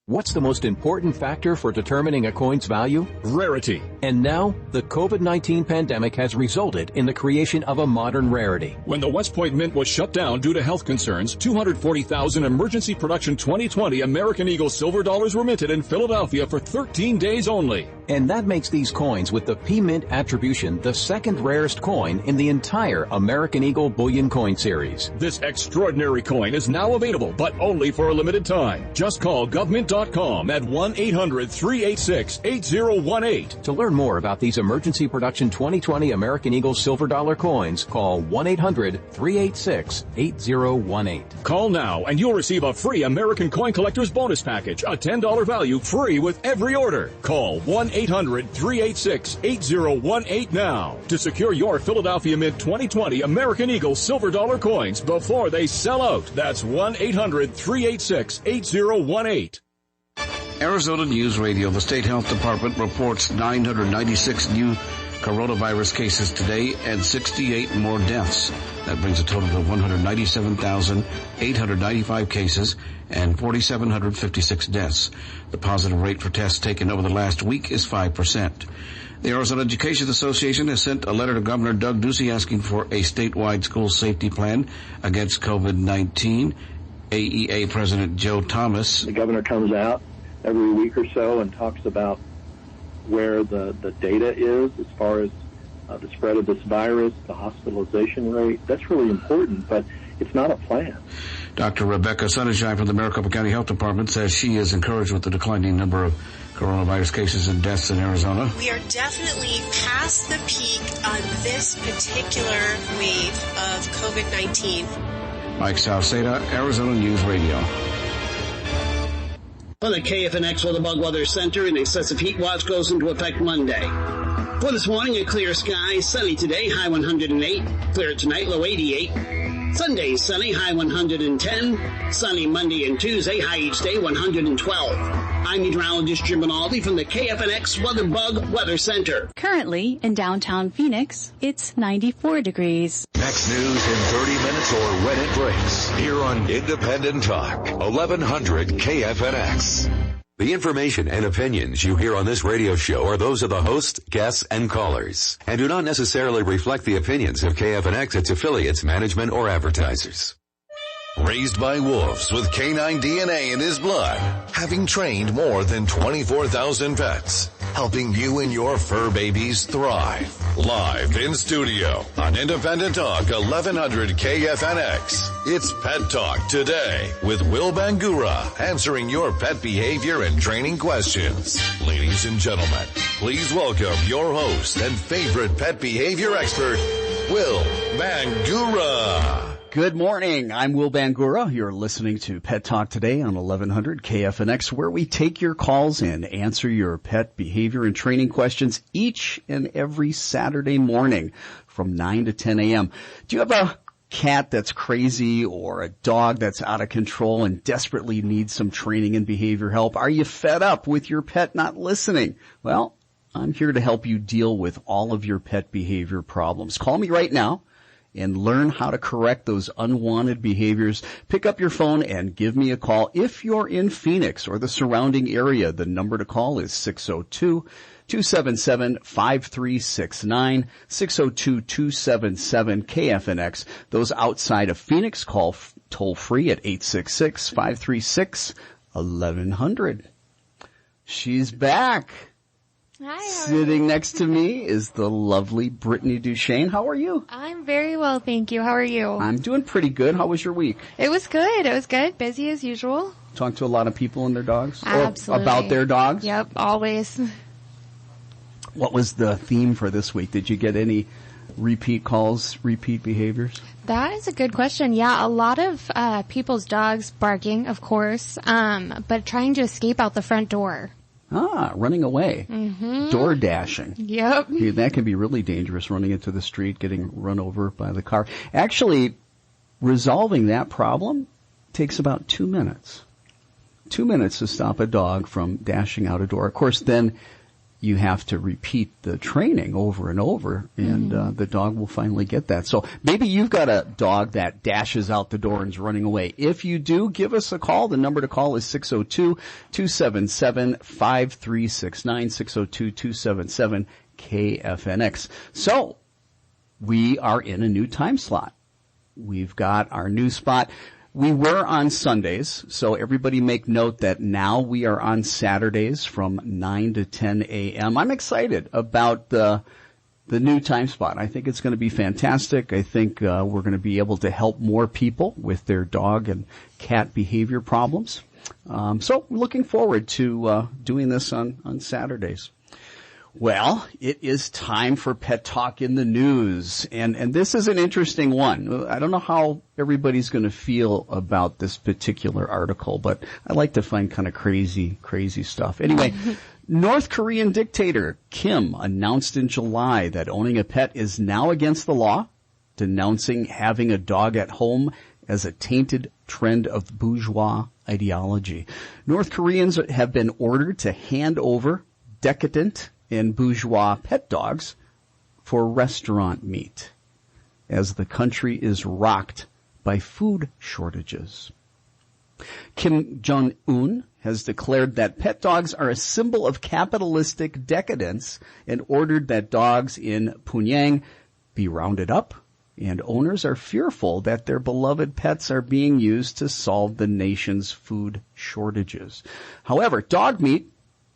What's the most important factor for determining a coin's value? Rarity. And now, the COVID-19 pandemic has resulted in the creation of a modern rarity. When the West Point Mint was shut down due to health concerns, 240,000 emergency production 2020 American Eagle silver dollars were minted in Philadelphia for 13 days only. And that makes these coins with the P-Mint attribution the second rarest coin in the entire American Eagle bullion coin series. This extraordinary coin is now available, but only for a limited time. Just call government.com at 1-800-386-8018. To learn more about these emergency production 2020 American Eagle silver dollar coins, call 1-800-386-8018. Call now and you'll receive a free American Coin Collector's Bonus Package, a $10 value free with every order. Call 1-800-386-8018 now to secure your Philadelphia Mint 2020 American Eagle silver dollar coins before they sell out. That's 1-800-386-8018. Arizona News Radio, the State Health Department reports 996 new coronavirus cases today and 68 more deaths. That brings a total of 197,895 cases and 4,756 deaths. The positive rate for tests taken over the last week is 5%. The Arizona Education Association has sent a letter to Governor Doug Ducey asking for a statewide school safety plan against COVID-19. AEA President Joe Thomas. The governor comes out every week or so and talks about where the data is as far as the spread of this virus, the hospitalization rate. That's really important, but it's not a plan. Dr. Rebecca Sunshine from the Maricopa County Health Department says she is encouraged with the declining number of coronavirus cases and deaths in Arizona. We are definitely past the peak on this particular wave of COVID-19. Mike Salceda, Arizona News Radio. For the KFNX Weather Bug Weather Center, an excessive heat watch goes into effect Monday. For this morning, a clear sky, sunny today, high 108. Clear tonight, low 88. Sunday, sunny, high 110. Sunny Monday and Tuesday, high each day, 112. I'm meteorologist Jim Rinaldi from the KFNX Weather Bug Weather Center. Currently, in downtown Phoenix, it's 94 degrees. Next news in 30 minutes or when it breaks. Here on Independent Talk, 1100 KFNX. The information and opinions you hear on this radio show are those of the host, guests, and callers, and do not necessarily reflect the opinions of KFNX, its affiliates, management, or advertisers. Raised by wolves with canine DNA in his blood, having trained more than 24,000 pets, helping you and your fur babies thrive. Live in studio on Independent Talk 1100 KFNX. It's Pet Talk Today with Will Bangura, answering your pet behavior and training questions. Ladies and gentlemen, please welcome your host and favorite pet behavior expert, Will Bangura. Good morning. I'm Will Bangura. You're listening to Pet Talk Today on 1100 KFNX, where we take your calls and answer your pet behavior and training questions each and every Saturday morning from 9 to 10 a.m. Do you have a cat that's crazy or a dog that's out of control and desperately needs some training and behavior help? Are you fed up with your pet not listening? Well, I'm here to help you deal with all of your pet behavior problems. Call me right now and learn how to correct those unwanted behaviors. Pick up your phone and give me a call. If you're in Phoenix or the surrounding area, the number to call is 602-277-5369, 602-277-KFNX. Those outside of Phoenix, call toll free at 866-536-1100. She's back. Hi. Sitting next to me is the lovely Brittany Duchesne. How are you? I'm very well, thank you. How are you? I'm doing pretty good. How was your week? It was good. It was good. Busy as usual. Talk to a lot of people and their dogs? Absolutely. Or about their dogs? Yep, always. What was the theme for this week? Did you get any repeat calls, repeat behaviors? That is a good question. Yeah, a lot of people's dogs barking, of course, but trying to escape out the front door. Running away. Mm-hmm. Door dashing. Yep. Yeah, that can be really dangerous, running into the street, getting run over by the car. Actually, resolving that problem takes about 2 minutes. 2 minutes to stop a dog from dashing out a door. Of course, then you have to repeat the training over and over, and the dog will finally get that. So maybe you've got a dog that dashes out the door and is running away. If you do, give us a call. The number to call is 602-277-5369, 602-277-KFNX. So we are in a new time slot. We've got our new spot. We were on Sundays, so everybody make note that now we are on Saturdays from 9 to 10 a.m. I'm excited about the new time spot. I think it's going to be fantastic. I think we're going to be able to help more people with their dog and cat behavior problems. So we're looking forward to doing this on Saturdays. Well, it is time for Pet Talk in the News, and this is an interesting one. I don't know how everybody's going to feel about this particular article, but I like to find kind of crazy stuff. Anyway, North Korean dictator Kim announced in July that owning a pet is now against the law, denouncing having a dog at home as a tainted trend of bourgeois ideology. North Koreans have been ordered to hand over decadent and bourgeois pet dogs for restaurant meat as the country is rocked by food shortages. Kim Jong-un has declared that pet dogs are a symbol of capitalistic decadence and ordered that dogs in Pyongyang be rounded up, and owners are fearful that their beloved pets are being used to solve the nation's food shortages. However, dog meat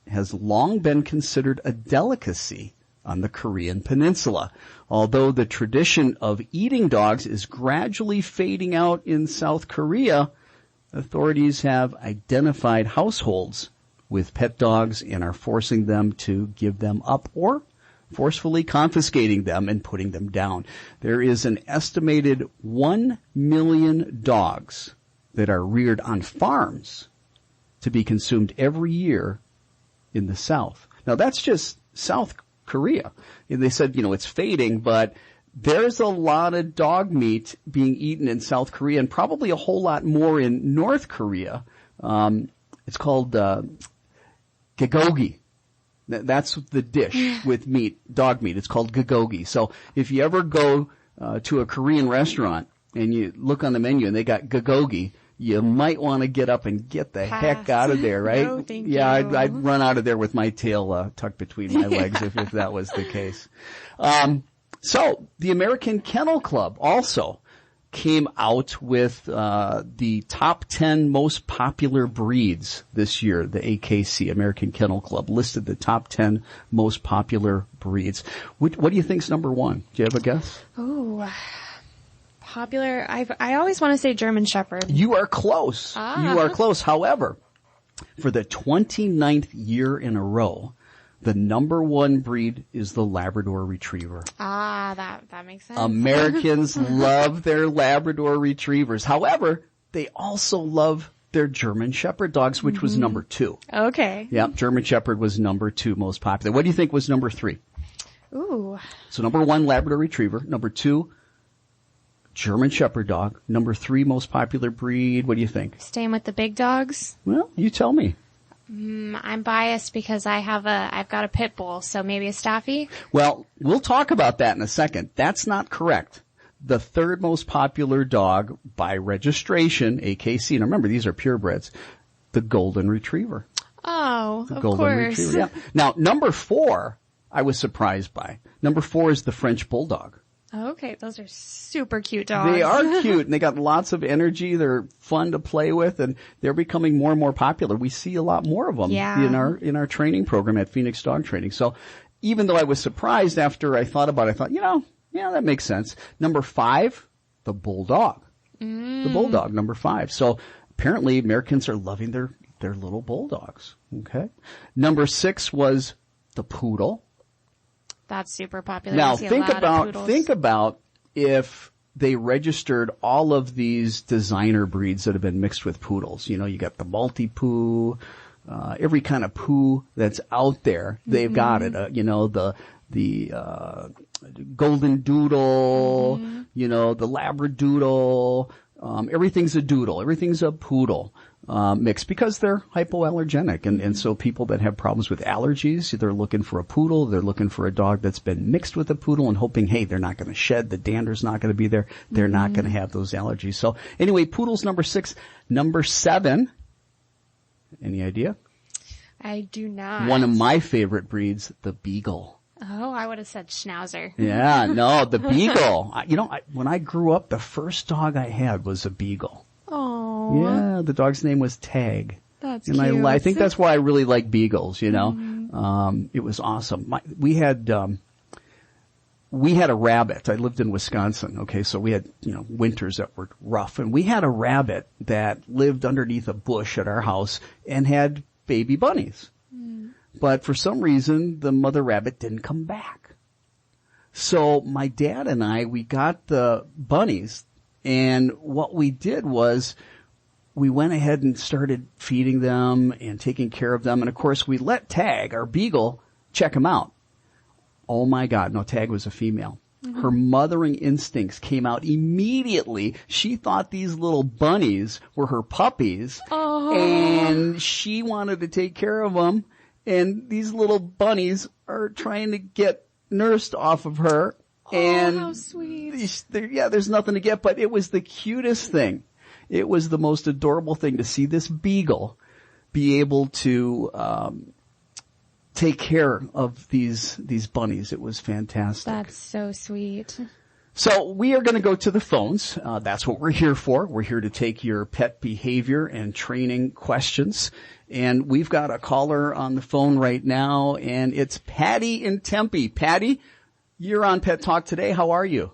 has long been considered a delicacy on the Korean peninsula. Although the tradition of eating dogs is gradually fading out in South Korea, authorities have identified households with pet dogs and are forcing them to give them up or forcefully confiscating them and putting them down. There is an estimated 1 million dogs that are reared on farms to be consumed every year in the South. Now that's just South Korea. And they said, it's fading, but there's a lot of dog meat being eaten in South Korea and probably a whole lot more in North Korea. It's called bulgogi. That's the dish with meat, dog meat. It's called bulgogi. So if you ever go to a Korean restaurant and you look on the menu and they got bulgogi, you might want to get up and get the heck out of there, right? No, thank you. I'd you. run out of there with my tail tucked between my legs if that was the case. So the American Kennel Club also came out with the top 10 most popular breeds this year. The AKC, American Kennel Club, listed the top 10 most popular breeds. What do you think's number one? Do you have a guess? Ooh. Popular. I always want to say German Shepherd. You are close. You are close. However, for the 29th year in a row, the number one breed is the Labrador Retriever. That makes sense. Americans love their Labrador Retrievers. However, they also love their German Shepherd dogs, which was number 2. Okay. Yeah, German Shepherd was number 2 most popular. What do you think was number 3? Ooh. So number 1, Labrador Retriever. Number 2, German Shepherd dog. Number 3 most popular breed. What do you think? Staying with the big dogs. Well, you tell me. I'm biased because I've got a pit bull, so maybe a Staffy. Well, we'll talk about that in a second. That's not correct. The 3rd most popular dog by registration, AKC. Now remember, these are purebreds. The Golden Retriever. Oh, the of Golden course. Retriever. Yeah. Now, number 4, I was surprised by. Number 4 is the French Bulldog. Okay, those are super cute dogs. They are cute, and they got lots of energy. They're fun to play with, and they're becoming more and more popular. We see a lot more of them in our training program at Phoenix Dog Training. So even though I was surprised after I thought about it, I thought, that makes sense. Number 5, the Bulldog. The Bulldog, number 5. So apparently Americans are loving their little bulldogs. Okay. Number 6 was the Poodle. That's super popular. Now think about if they registered all of these designer breeds that have been mixed with poodles. You got the multi-poo, every kind of poo that's out there. They've got it. The golden doodle, the labradoodle, Everything's a doodle. Everything's a poodle mix because they're hypoallergenic. And so people that have problems with allergies, they're looking for a poodle. They're looking for a dog that's been mixed with a poodle and hoping, hey, they're not going to shed. The dander's not going to be there. They're not going to have those allergies. So anyway, poodle's number 6. Number 7. Any idea? I do not. One of my favorite breeds, the Beagle. Oh, I would have said Schnauzer. Yeah, no, the Beagle. When I grew up, the first dog I had was a Beagle. Oh. Yeah, the dog's name was Tag. That's and cute. I think that's why I really like Beagles, It was awesome. We had a rabbit. I lived in Wisconsin, okay, so we had, winters that were rough. And we had a rabbit that lived underneath a bush at our house and had baby bunnies. But for some reason, the mother rabbit didn't come back. So my dad and we got the bunnies, and what we did was we went ahead and started feeding them and taking care of them. And of course, we let Tag, our Beagle, check them out. Oh my God, no, Tag was a female. Her mothering instincts came out immediately. She thought these little bunnies were her puppies, and she wanted to take care of them. And these little bunnies are trying to get nursed off of her. And how sweet. There's nothing to get, but it was the cutest thing. It was the most adorable thing to see this Beagle be able to take care of these bunnies. It was fantastic. That's so sweet. So we are going to go to the phones. That's what we're here for. We're here to take your pet behavior and training questions. And we've got a caller on the phone right now, and it's Patty in Tempe. Patty, you're on Pet Talk today. How are you?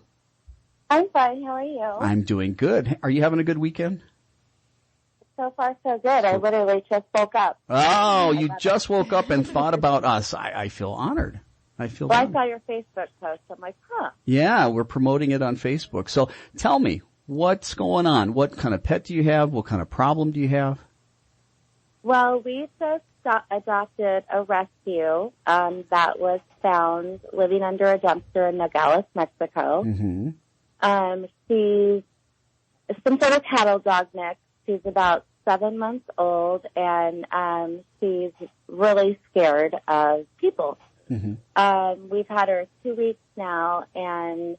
I'm fine. How are you? I'm doing good. Are you having a good weekend? So far, so good. I literally just woke up. Oh, you just woke up and thought about us. I feel honored. I saw your Facebook post. I'm like, huh. Yeah, we're promoting it on Facebook. So tell me, what's going on? What kind of pet do you have? What kind of problem do you have? Well, we just adopted a rescue that was found living under a dumpster in Nogales, Mexico. She's some sort of cattle dog mix. She's about 7 months old, and she's really scared of people. We've had her 2 weeks now, and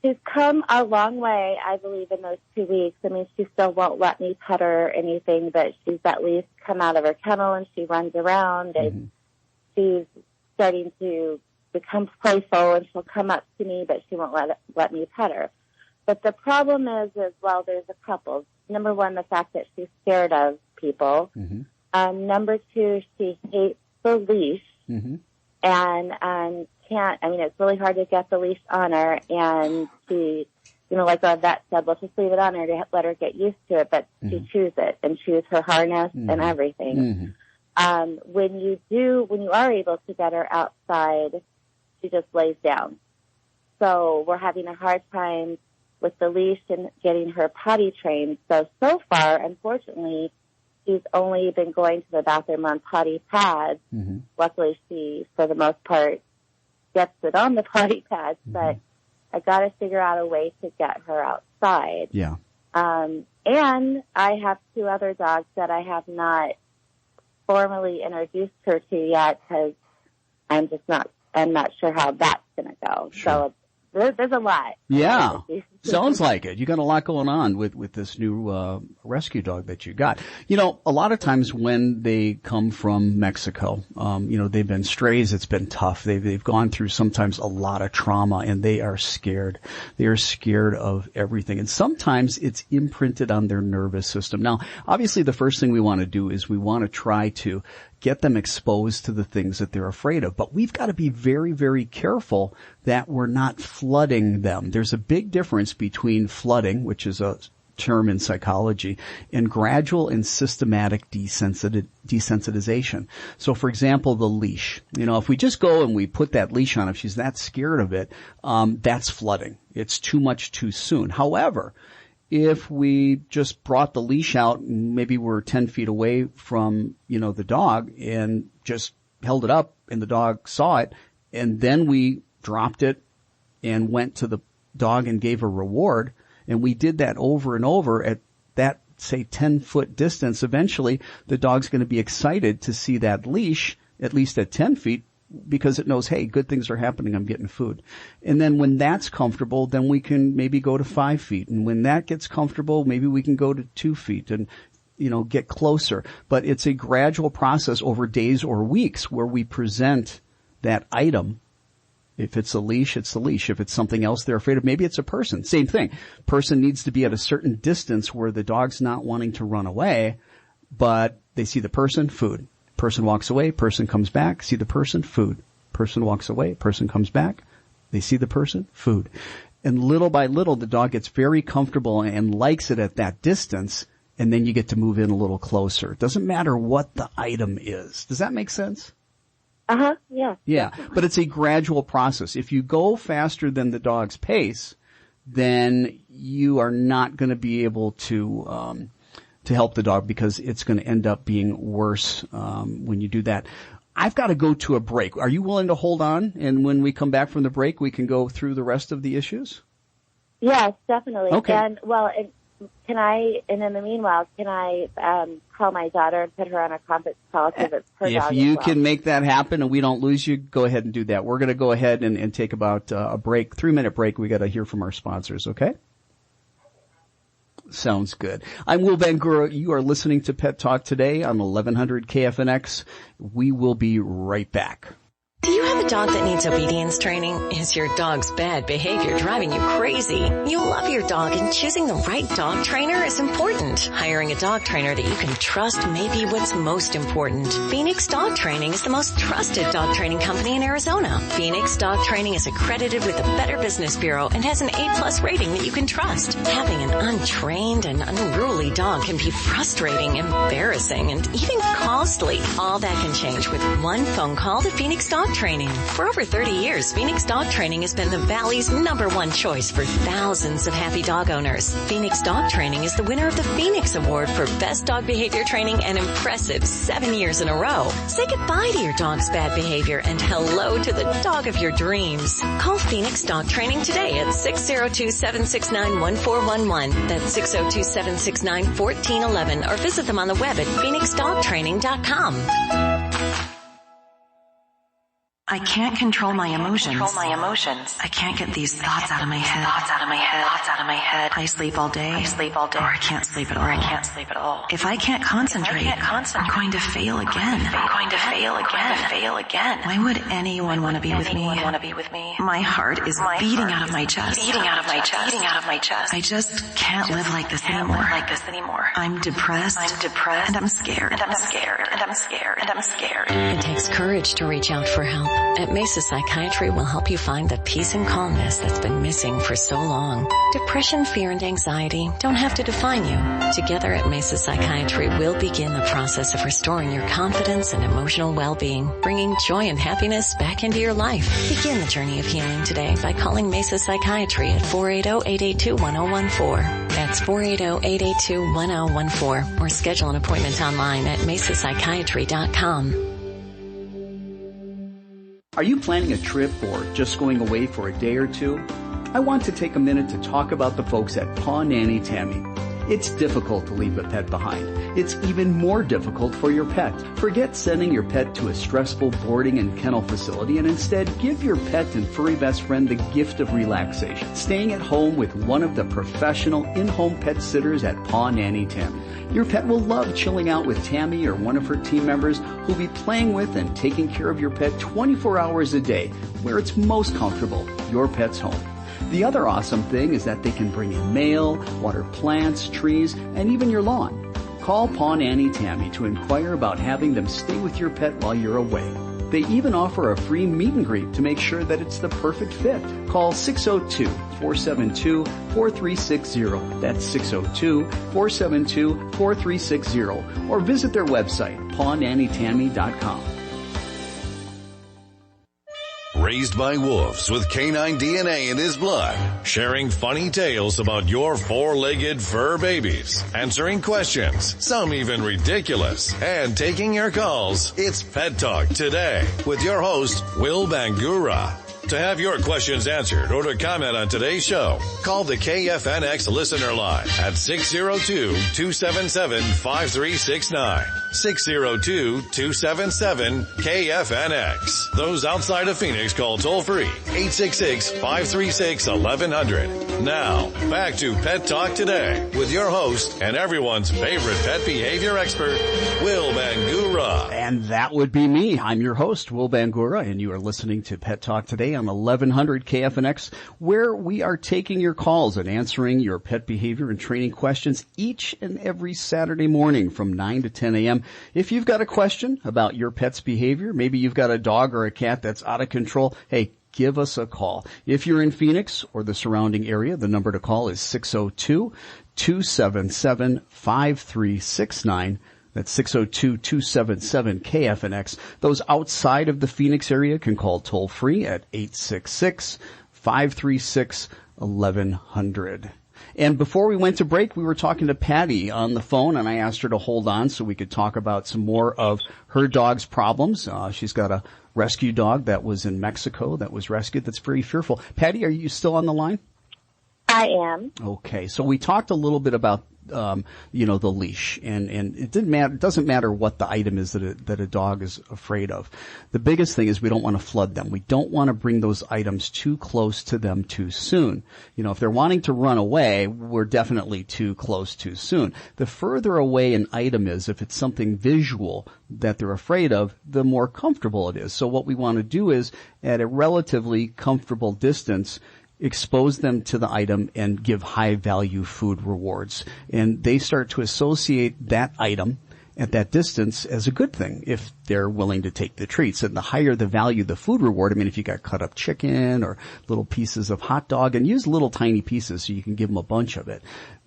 she's come a long way, I believe, in those 2 weeks. I mean, she still won't let me pet her or anything, but she's at least come out of her kennel, and she runs around, and she's starting to become playful, and she'll come up to me, but she won't let me pet her. But the problem is, well, there's a couple. Number one, the fact that she's scared of people. Number two, she hates the leash. And it's really hard to get the leash on her, and she, like our vet said, let's just leave it on her to let her get used to it, but she chews it and chews her harness and everything. When you are able to get her outside, she just lays down. So we're having a hard time with the leash and getting her potty trained. So far, unfortunately, she's only been going to the bathroom on potty pads. Luckily, she, for the most part, gets it on the potty pads, but I got to figure out a way to get her outside. Yeah. And I have 2 other dogs that I have not formally introduced her to yet because I'm not sure how that's going to go. Sure. So there's a lot. Yeah. Sounds like it. You got a lot going on with this new rescue dog that you got. A lot of times when they come from Mexico, they've been strays. It's been tough. They've gone through sometimes a lot of trauma, and they are scared. They are scared of everything. And sometimes it's imprinted on their nervous system. Now, obviously the first thing we want to do is we want to try to get them exposed to the things that they're afraid of. But we've got to be very, very careful that we're not flooding them. There's a big difference between flooding, which is a term in psychology, and gradual and systematic desensitization. So, for example, the leash. If we just go and we put that leash on, if she's that scared of it, that's flooding. It's too much too soon. However, if we just brought the leash out and maybe we're 10 feet away from, the dog and just held it up and the dog saw it, and then we dropped it and went to the dog and gave a reward, And we did that over and over at that, say, 10-foot distance. Eventually, the dog's going to be excited to see that leash, at least at 10 feet, because it knows, hey, good things are happening, I'm getting food. And then when that's comfortable, then we can maybe go to 5 feet. And when that gets comfortable, maybe we can go to 2 feet and, get closer. But it's a gradual process over days or weeks where we present that item. If it's a leash, it's a leash. If it's something else they're afraid of, maybe it's a person. Same thing. Person needs to be at a certain distance where the dog's not wanting to run away, but they see the person, food. Person walks away, person comes back, see the person, food. Person walks away, person comes back, they see the person, food. And little by little, the dog gets very comfortable and likes it at that distance, and then you get to move in a little closer. It doesn't matter what the item is. Does that make sense? Uh-huh, yeah. Yeah, but it's a gradual process. If you go faster than the dog's pace, then you are not going to be able to help the dog, because it's going to end up being worse when you do that. I've got to go to a break. Are you willing to hold on? And when we come back from the break, we can go through the rest of the issues? Yes, definitely. Okay. And, in the meanwhile, can I call my daughter and put her on a conference call because it's her dog If you as well? can make that happen and we don't lose you, go ahead and do that. We're going to go ahead and take about a break, 3-minute break. We got to hear from our sponsors, okay? Sounds good. I'm Will Bangura. You are listening to Pet Talk today on 1100 KFNX. We will be right back. Do you have a dog that needs obedience training? Is your dog's bad behavior driving you crazy? You love your dog, and choosing the right dog trainer is important. Hiring a dog trainer that you can trust may be what's most important. Phoenix Dog Training is the most trusted dog training company in Arizona. Phoenix Dog Training is accredited with the Better Business Bureau and has an A+ rating that you can trust. Having an untrained and unruly dog can be frustrating, embarrassing, and even costly. All that can change with one phone call to Phoenix Dog Training. For over 30 years, Phoenix Dog Training has been the Valley's #1 choice for thousands of happy dog owners. Phoenix Dog Training is the winner of the Phoenix Award for Best Dog Behavior Training an impressive 7 years in a row. Say goodbye to your dog's bad behavior and hello to the dog of your dreams. Call Phoenix Dog Training today at 602-769-1411. That's 602-769-1411, or visit them on the web at phoenixdogtraining.com. I can't control my emotions. I can't get these thoughts out of my head. I sleep all day. Or I can't sleep at all. If I can't concentrate, I'm going to fail again. Why would anyone want to be with me? My heart is beating out of my chest. I just can't live like this anymore. I'm depressed. And I'm scared. It takes courage to reach out for help. At Mesa Psychiatry, we'll help you find the peace and calmness that's been missing for so long. Depression, fear, and anxiety don't have to define you. Together at Mesa Psychiatry, we'll begin the process of restoring your confidence and emotional well-being, bringing joy and happiness back into your life. Begin the journey of healing today by calling Mesa Psychiatry at 480-882-1014. That's 480-882-1014, or schedule an appointment online at mesapsychiatry.com. Are you planning a trip or just going away for a day or two? I want to take a minute to talk about the folks at Paw Nanny Tammy. It's difficult to leave a pet behind. It's even more difficult for your pet. Forget sending your pet to a stressful boarding and kennel facility, and instead give your pet and furry best friend the gift of relaxation, staying at home with one of the professional in-home pet sitters at Paw Nanny Tammy. Your pet will love chilling out with Tammy or one of her team members who'll be playing with and taking care of your pet 24 hours a day, where it's most comfortable, your pet's home. The other awesome thing is that they can bring in mail, water plants, trees, and even your lawn. Call Paw Nanny Tammy to inquire about having them stay with your pet while you're away. They even offer a free meet and greet to make sure that it's the perfect fit. Call 602-472-4360. That's 602-472-4360. Or visit their website, pawnannytammy.com. Raised by wolves with canine DNA in his blood, sharing funny tales about your four-legged fur babies, answering questions, some even ridiculous, and taking your calls. It's Pet Talk today with your host, Will Bangura. To have your questions answered or to comment on today's show, call the KFNX listener line at 602-277-5369. 602-277-KFNX. Those outside of Phoenix call toll free 866-536-1100. Now, back to Pet Talk Today with your host and everyone's favorite pet behavior expert, Will Bangura. And that would be me. I'm your host, Will Bangura, and you are listening to Pet Talk Today on 1100 KFNX, where we are taking your calls and answering your pet behavior and training questions each and every Saturday morning from 9 to 10 a.m. If you've got a question about your pet's behavior, maybe you've got a dog or a cat that's out of control, hey, give us a call. If you're in Phoenix or the surrounding area, the number to call is 602-277-5369. That's 602-277-KFNX. Those outside of the Phoenix area can call toll free at 866-536-1100. And before we went to break, we were talking to Patty on the phone, and I asked her to hold on so we could talk about some more of her dog's problems. She's got a rescue dog that was in Mexico that was rescued that's very fearful. Patty, are you still on the line? I am. Okay, so we talked a little bit about the leash, and it doesn't matter what the item is that a dog is afraid of. The biggest thing is we don't want to flood them. We don't want to bring those items too close to them too soon. If they're wanting to run away, we're definitely too close too soon. The further away an item is, if it's something visual that they're afraid of, the more comfortable it is. So what we want to do is, at a relatively comfortable distance, expose them to the item and give high value food rewards. And they start to associate that item at that distance as a good thing if they're willing to take the treats. And the higher the value the food reward, if you got cut up chicken or little pieces of hot dog, and use little tiny pieces so you can give them a bunch of it,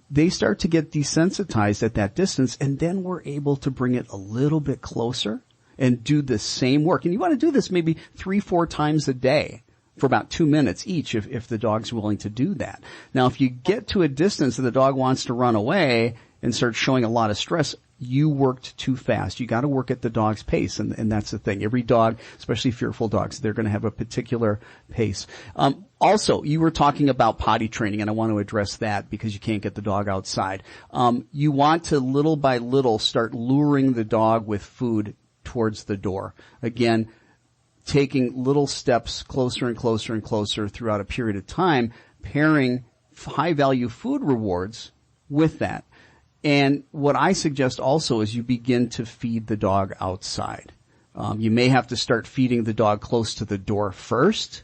they start to get desensitized at that distance, and then we're able to bring it a little bit closer and do the same work. And you want to do this maybe 3-4 times a day for about 2 minutes each if the dog's willing to do that. Now, if you get to a distance and the dog wants to run away and start showing a lot of stress, you worked too fast. You got to work at the dog's pace, and that's the thing. Every dog, especially fearful dogs, they're going to have a particular pace. Also, you were talking about potty training, and I want to address that because you can't get the dog outside. You want to, little by little, start luring the dog with food towards the door. Again, taking little steps closer and closer and closer throughout a period of time, pairing high-value food rewards with that. And what I suggest also is you begin to feed the dog outside. You may have to start feeding the dog close to the door first.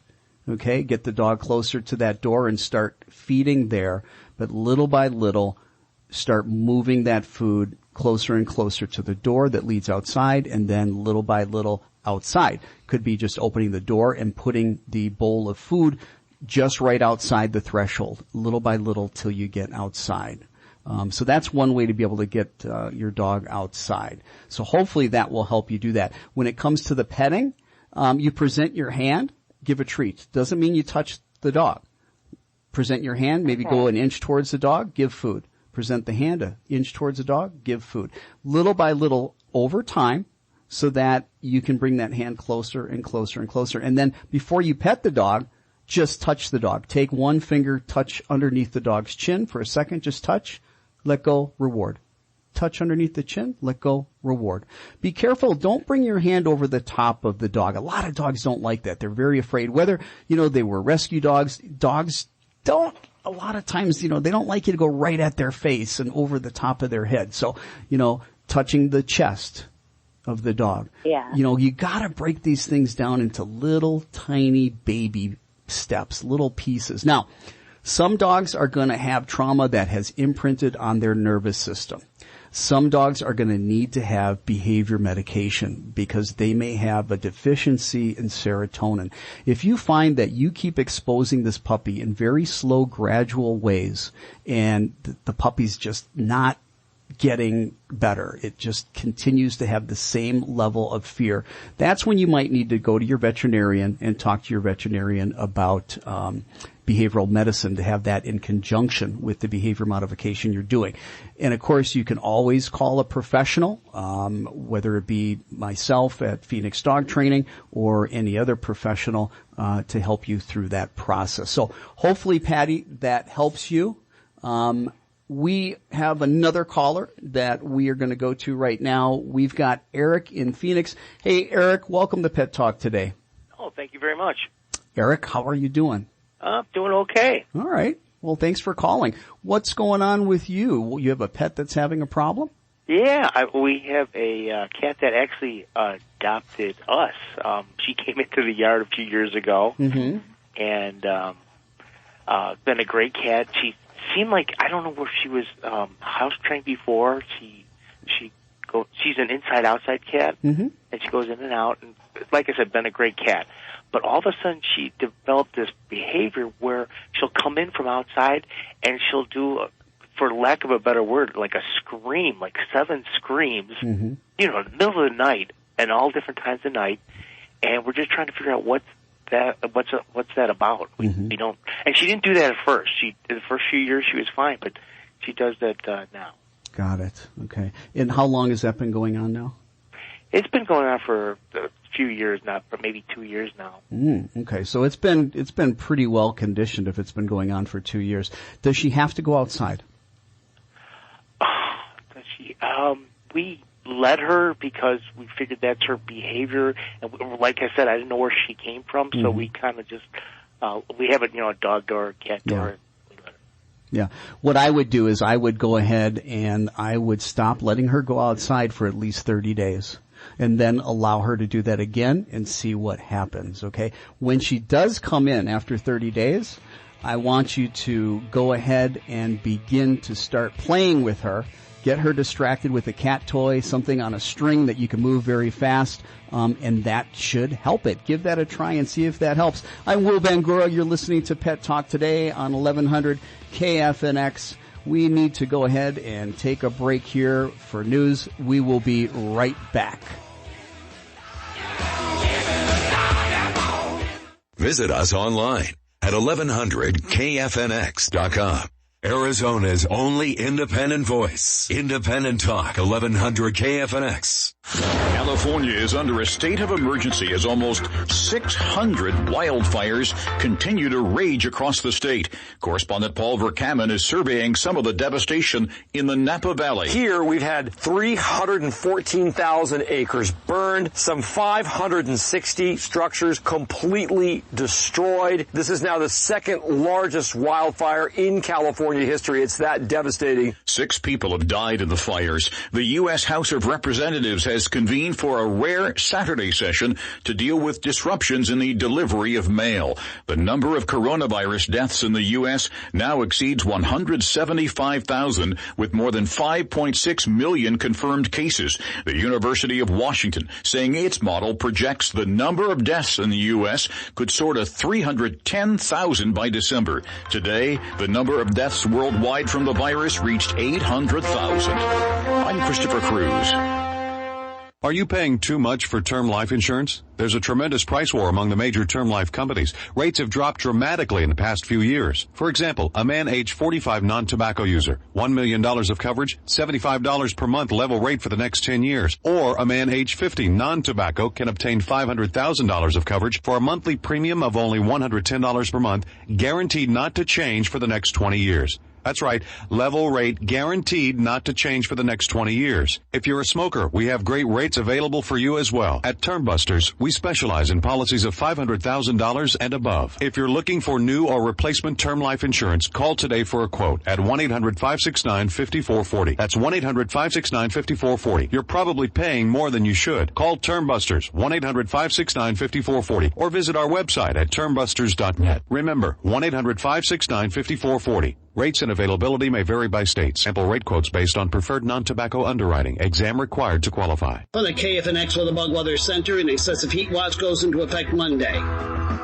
Okay, get the dog closer to that door and start feeding there. But little by little, start moving that food closer and closer to the door that leads outside, and then little by little outside. Could be just opening the door and putting the bowl of food just right outside the threshold, little by little till you get outside. So that's one way to be able to get your dog outside. So hopefully that will help you do that. When it comes to the petting, you present your hand, give a treat. Doesn't mean you touch the dog. Present your hand, maybe go an inch towards the dog, give food. Present the hand an inch towards the dog, give food. Little by little over time, so that you can bring that hand closer and closer and closer. And then before you pet the dog, just touch the dog. Take one finger, touch underneath the dog's chin for a second, just touch, let go, reward. Touch underneath the chin, let go, reward. Be careful, don't bring your hand over the top of the dog. A lot of dogs don't like that. They're very afraid. Whether, they were rescue dogs, dogs don't, a lot of times, they don't like you to go right at their face and over the top of their head. So, touching the chest of the dog. Yeah. You gotta break these things down into little tiny baby steps, little pieces. Now, some dogs are gonna have trauma that has imprinted on their nervous system. Some dogs are gonna need to have behavior medication because they may have a deficiency in serotonin. If you find that you keep exposing this puppy in very slow, gradual ways, and the puppy's just not getting better, it just continues to have the same level of fear, that's when you might need to go to your veterinarian and talk to your veterinarian about behavioral medicine to have that in conjunction with the behavior modification you're doing. And of course, you can always call a professional, whether it be myself at Phoenix Dog Training or any other professional, to help you through that process. So hopefully, Patty, that helps you. We have another caller that we are going to go to right now. We've got Eric in Phoenix. Hey, Eric, welcome to Pet Talk today. Oh, thank you very much. Eric, how are you doing? Doing okay. All right. Well, thanks for calling. What's going on with you? You have a pet that's having a problem? Yeah, we have a cat that actually adopted us. She came into the yard a few years ago, Mm-hmm. and been a great cat. She seemed like, I don't know where she was house trained before. She's an inside-outside cat, Mm-hmm. and she goes in and out. And like I said, been a great cat. But all of a sudden, she developed this behavior where she'll come in from outside and she'll do, for lack of a better word, like a scream, like 7 screams, Mm-hmm. you know, in the middle of the night and all different times of night. And we're just trying to figure out what's that about. Mm-hmm. We don't, and she didn't do that at first. The first few years she was fine, but she does that now. Got it. Okay. And how long has that been going on now? It's been going on for a few years now, for maybe 2 years now. Okay, so it's been pretty well conditioned if it's been going on for 2 years. Does she have to go outside? Does she? We let her because we figured that's her behavior, and like I said, I didn't know where she came from, so we kind of just we have a dog door, cat door. Yeah. What I would do is I would go ahead and I would stop letting her go outside for at least 30 days. And then allow her to do that again and see what happens, okay? When she does come in after 30 days, I want you to go ahead and begin to start playing with her. Get her distracted with a cat toy, something on a string that you can move very fast, and that should help it. Give that a try and see if that helps. I'm Will Bangura. You're listening to Pet Talk today on 1100 KFNX. We need to go ahead and take a break here for news. We will be right back. Visit us online at 1100kfnx.com. Arizona's only independent voice. Independent Talk, 1100 KFNX. California is under a state of emergency as almost 600 wildfires continue to rage across the state. Correspondent Paul Verkaman is surveying some of the devastation in the Napa Valley. Here we've had 314,000 acres burned, some 560 structures completely destroyed. This is now the second largest wildfire in California history. It's that devastating. 6 people have died in the fires. The U.S. House of Representatives has convened for a rare Saturday session to deal with disruptions in the delivery of mail. The number of coronavirus deaths in the U.S. now exceeds 175,000, with more than 5.6 million confirmed cases. The University of Washington saying its model projects the number of deaths in the U.S. could soar to 310,000 by December. Today, the number of deaths worldwide from the virus reached 800,000. I'm Christopher Cruz. Are you paying too much for term life insurance? There's a tremendous price war among the major term life companies. Rates have dropped dramatically in the past few years. For example, a man age 45 non-tobacco user, $1 million of coverage, $75 per month level rate for the next 10 years. Or a man age 50 non-tobacco can obtain $500,000 of coverage for a monthly premium of only $110 per month, guaranteed not to change for the next 20 years. That's right, level rate guaranteed not to change for the next 20 years. If you're a smoker, we have great rates available for you as well. At Term Busters, we specialize in policies of $500,000 and above. If you're looking for new or replacement term life insurance, call today for a quote at 1-800-569-5440. That's 1-800-569-5440. You're probably paying more than you should. Call Term Busters, 1-800-569-5440, or visit our website at termbusters.net. Remember, 1-800-569-5440. Rates and availability may vary by state. Sample rate quotes based on preferred non-tobacco underwriting. Exam required to qualify. For the KFNX Weather Bug Weather Center, an excessive heat watch goes into effect Monday.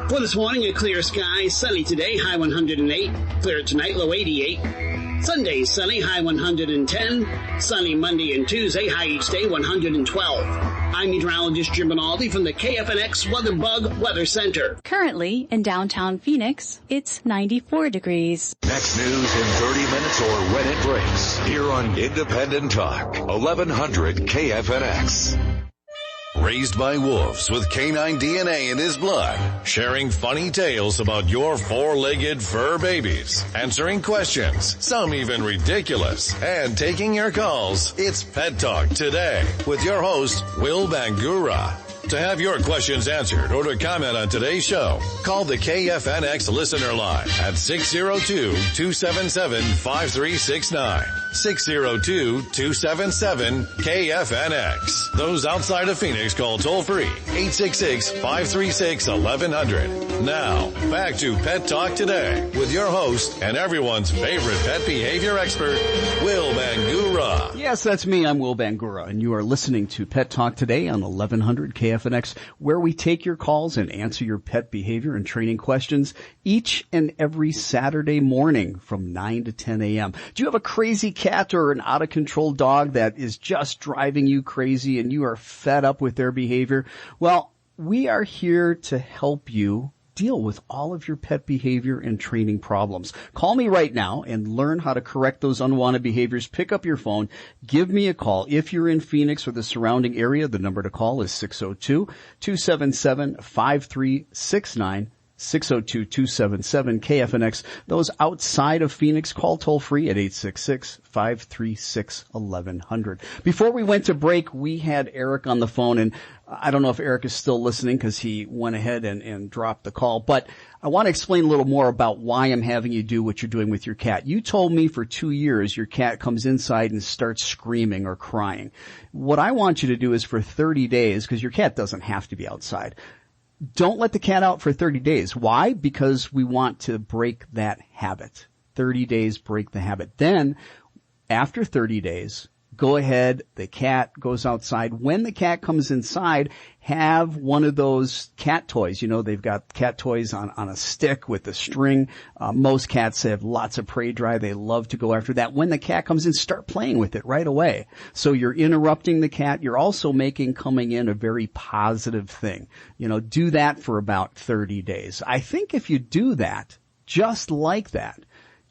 For this morning, a clear sky, sunny today, high 108. Clear tonight, low 88. Sunday, sunny, high 110. Sunny Monday and Tuesday, high each day, 112. I'm meteorologist Jim Rinaldi from the KFNX Weather Bug Weather Center. Currently in downtown Phoenix, it's 94 degrees. Next news in 30 minutes or when it breaks. Here on Independent Talk, 1100 KFNX. Raised by wolves with canine DNA in his blood, sharing funny tales about your four-legged fur babies, answering questions, some even ridiculous, and taking your calls. It's Pet Talk Today with your host, Will Bangura. To have your questions answered or to comment on today's show, call the KFNX listener line at 602-277-5369. 602-277-KFNX. Those outside of Phoenix call toll-free 866-536-1100. Now, back to Pet Talk Today with your host and everyone's favorite pet behavior expert, Will Bangura. Yes, that's me. I'm Will Bangura, and you are listening to Pet Talk Today on 1100 KFNX, where we take your calls and answer your pet behavior and training questions each and every Saturday morning from 9 to 10 a.m. Do you have a crazy cat or an out-of-control dog that is just driving you crazy and you are fed up with their behavior? Well, we are here to help you deal with all of your pet behavior and training problems. Call me right now and learn how to correct those unwanted behaviors. Pick up your phone. Give me a call. If you're in Phoenix or the surrounding area, the number to call is 602-277-5369. 602-277-KFNX. Those outside of Phoenix, call toll free at 866-536-1100. Before we went to break, we had Eric on the phone, and I don't know if Eric is still listening because he went ahead and dropped the call, but I want to explain a little more about why I'm having you do what you're doing with your cat. You told me for 2 years your cat comes inside and starts screaming or crying. What I want you to do is for 30 days, because your cat doesn't have to be outside, don't let the cat out for 30 days. Why? Because we want to break that habit. 30 days, break the habit. Then, after 30 days, go ahead, the cat goes outside. When the cat comes inside, have one of those cat toys. You know, they've got cat toys on a stick with a string. Most cats have lots of prey drive. They love to go after that. When the cat comes in, start playing with it right away. So you're interrupting the cat. You're also making coming in a very positive thing. You know, do that for about 30 days. I think if you do that, just like that,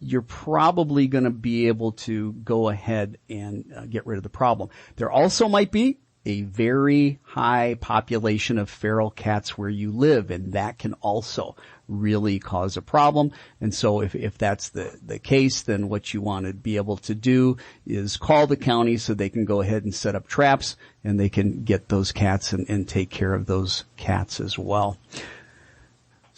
you're probably going to be able to go ahead and get rid of the problem. There also might be a very high population of feral cats where you live, and that can also really cause a problem. And so if that's the case, then what you want to be able to do is call the county so they can go ahead and set up traps, and they can get those cats and take care of those cats as well.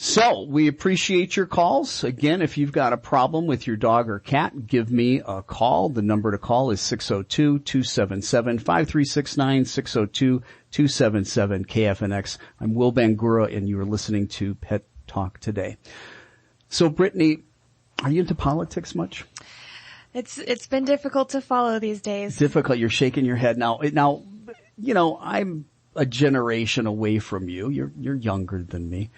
So, we appreciate your calls. Again, if you've got a problem with your dog or cat, give me a call. The number to call is 602-277-5369, 602-277-KFNX. I'm Will Bangura, and you are listening to Pet Talk Today. So, Brittany, are you into politics much? It's been difficult to follow these days. Difficult. You're shaking your head now. Now, you know, I'm a generation away from you. You're younger than me.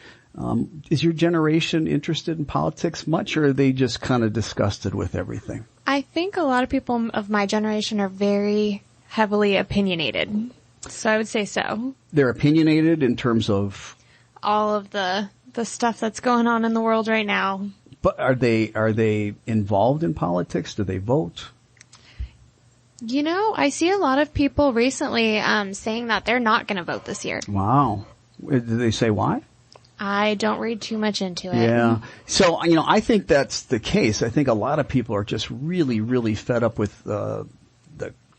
Is your generation interested in politics much, or are they just kind of disgusted with everything? I think a lot of people of my generation are very heavily opinionated. So I would say so. They're opinionated in terms of all of the stuff that's going on in the world right now. But are they involved in politics? Do they vote? You know, I see a lot of people recently saying that they're not going to vote this year. Wow. Did they say why? I don't read too much into it. Yeah. So, you know, I think that's the case. I think a lot of people are just really, really fed up with the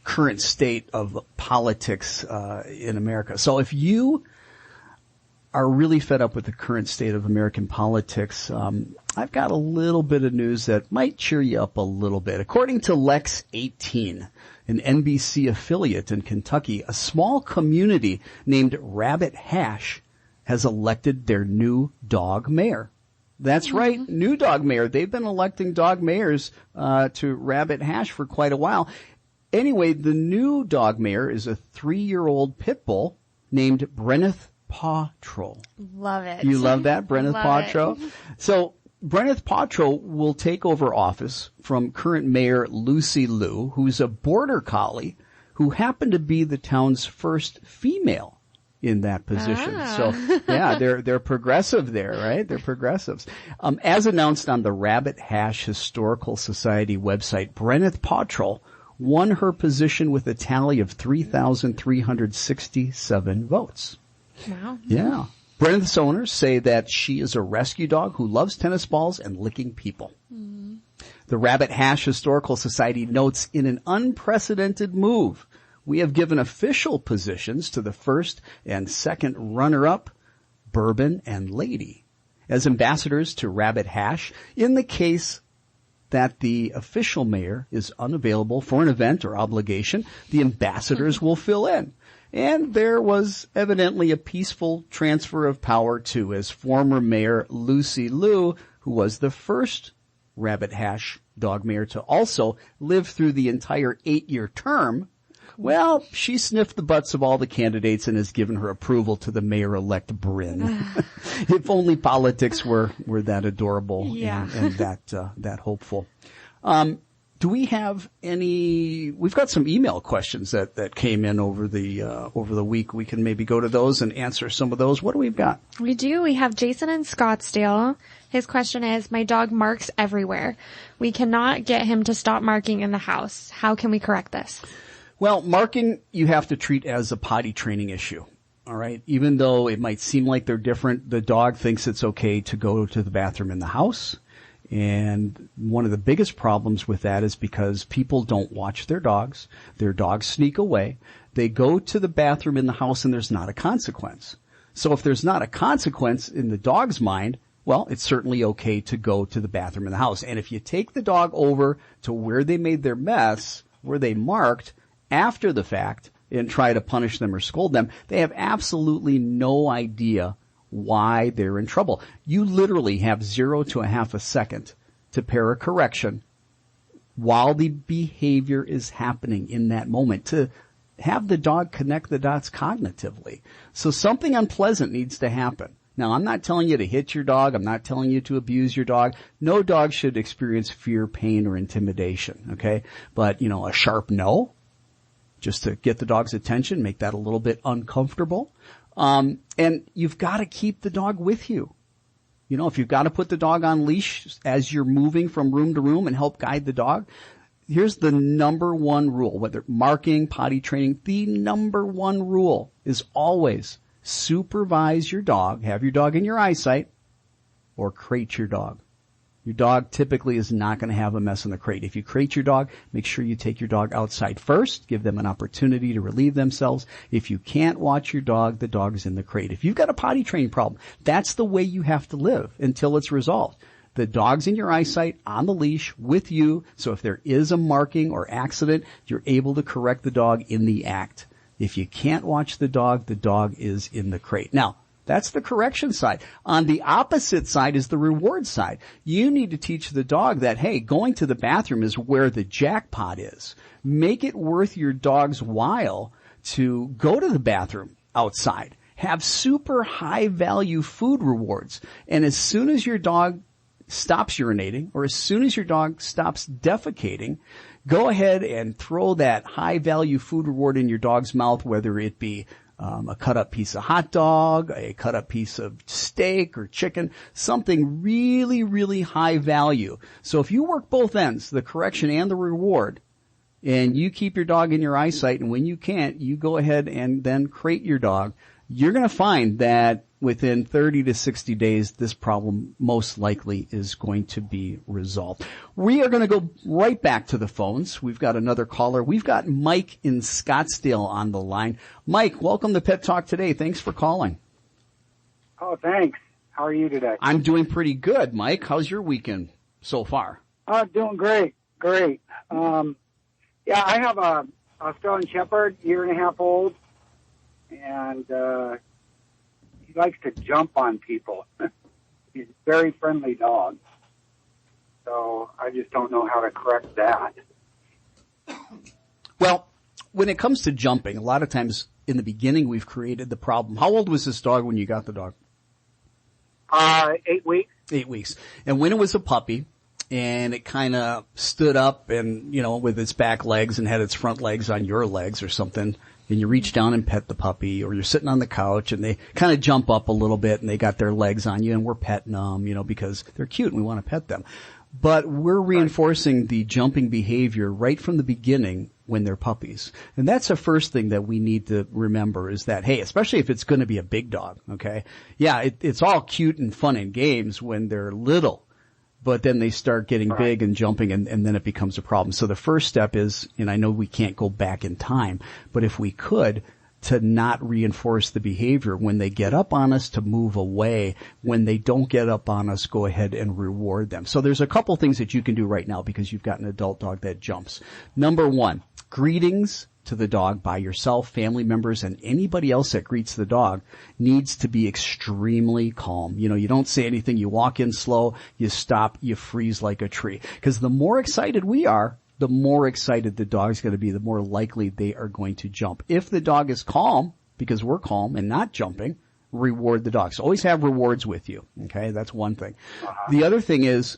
current state of politics in America. So if you are really fed up with the current state of American politics, I've got a little bit of news that might cheer you up a little bit. According to Lex 18, an NBC affiliate in Kentucky, a small community named Rabbit Hash has elected their new dog mayor. That's right, new dog mayor. They've been electing dog mayors to Rabbit Hash for quite a while. Anyway, the new dog mayor is a 3-year-old pit bull named Brenneth Pawtrow. Love it. You love that, Brenneth Pawtrow? So Brenneth Pawtrow will take over office from current mayor Lucy Liu, who's a border collie who happened to be the town's first female in that position. So, yeah, they're progressive there, right? They're progressives. As announced on the Rabbit Hash Historical Society website, Brenneth Pottrell won her position with a tally of 3,367 votes. Wow. Yeah. Brenneth's owners say that she is a rescue dog who loves tennis balls and licking people. Mm. The Rabbit Hash Historical Society notes, in an unprecedented move, we have given official positions to the first and second runner-up, Bourbon and Lady, as ambassadors to Rabbit Hash in the case that the official mayor is unavailable for an event or obligation. The ambassadors will fill in. And there was evidently a peaceful transfer of power, too, as former Mayor Lucy Liu, who was the first Rabbit Hash dog mayor to also live through the entire 8-year term, well, she sniffed the butts of all the candidates and has given her approval to the mayor-elect Bryn. If only politics were that adorable and that hopeful. Do we have any? We've got some email questions that came in over the week. We can maybe go to those and answer some of those. What do we got? We do. We have Jason in Scottsdale. His question is, my dog marks everywhere. We cannot get him to stop marking in the house. How can we correct this? Well, marking you have to treat as a potty training issue. All right. Even though it might seem like they're different, the dog thinks it's okay to go to the bathroom in the house. And one of the biggest problems with that is because people don't watch their dogs. Their dogs sneak away. They go to the bathroom in the house and there's not a consequence. So if there's not a consequence in the dog's mind, well, it's certainly okay to go to the bathroom in the house. And if you take the dog over to where they made their mess, where they marked after the fact, and try to punish them or scold them, they have absolutely no idea why they're in trouble. You literally have 0 to a half a second to pair a correction while the behavior is happening in that moment, to have the dog connect the dots cognitively. So something unpleasant needs to happen. Now, I'm not telling you to hit your dog. I'm not telling you to abuse your dog. No dog should experience fear, pain, or intimidation, okay? But, a sharp no, just to get the dog's attention, make that a little bit uncomfortable. And you've got to keep the dog with you. If you've got to put the dog on leash as you're moving from room to room and help guide the dog, here's the number one rule, whether marking, potty training, the number one rule is always supervise your dog, have your dog in your eyesight, or crate your dog. Your dog typically is not going to have a mess in the crate. If you crate your dog, make sure you take your dog outside first. Give them an opportunity to relieve themselves. If you can't watch your dog, the dog is in the crate. If you've got a potty training problem, that's the way you have to live until it's resolved. The dog's in your eyesight, on the leash, with you. So if there is a marking or accident, you're able to correct the dog in the act. If you can't watch the dog is in the crate. Now, that's the correction side. On the opposite side is the reward side. You need to teach the dog that, hey, going to the bathroom is where the jackpot is. Make it worth your dog's while to go to the bathroom outside. Have super high value food rewards. And as soon as your dog stops urinating, or as soon as your dog stops defecating, go ahead and throw that high value food reward in your dog's mouth, whether it be a cut-up piece of hot dog, a cut-up piece of steak or chicken, something really, really high value. So if you work both ends, the correction and the reward, and you keep your dog in your eyesight, and when you can't, you go ahead and then crate your dog, you're going to find that within 30 to 60 days, this problem most likely is going to be resolved. We are going to go right back to the phones. We've got another caller. We've got Mike in Scottsdale on the line. Mike, welcome to Pet Talk Today. Thanks for calling. Oh, thanks. How are you today? I'm doing pretty good, Mike. How's your weekend so far? Doing great. Great. I have a Australian Shepherd, 1.5 years old, and he likes to jump on people. He's a very friendly dog. So I just don't know how to correct that. Well, when it comes to jumping, a lot of times in the beginning we've created the problem. How old was this dog when you got the dog? 8 weeks. 8 weeks. And when it was a puppy and it kind of stood up and, with its back legs and had its front legs on your legs or something, and you reach down and pet the puppy, or you're sitting on the couch and they kind of jump up a little bit and they got their legs on you and we're petting them, because they're cute and we want to pet them. But we're reinforcing the jumping behavior right from the beginning when they're puppies. And that's the first thing that we need to remember is that, hey, especially if it's going to be a big dog, okay? Yeah, it's all cute and fun and games when they're little, but then they start getting big and jumping and then it becomes a problem. So the first step is, and I know we can't go back in time, but if we could, to not reinforce the behavior. When they get up on us, to move away. When they don't get up on us, go ahead and reward them. So there's a couple things that you can do right now because you've got an adult dog that jumps. Number one, greetings to the dog by yourself, family members, and anybody else that greets the dog needs to be extremely calm. You don't say anything. You walk in slow. You stop. You freeze like a tree. Because the more excited we are, the more excited the dog's going to be, the more likely they are going to jump. If the dog is calm, because we're calm and not jumping, reward the dog. So always have rewards with you. Okay, that's one thing. The other thing is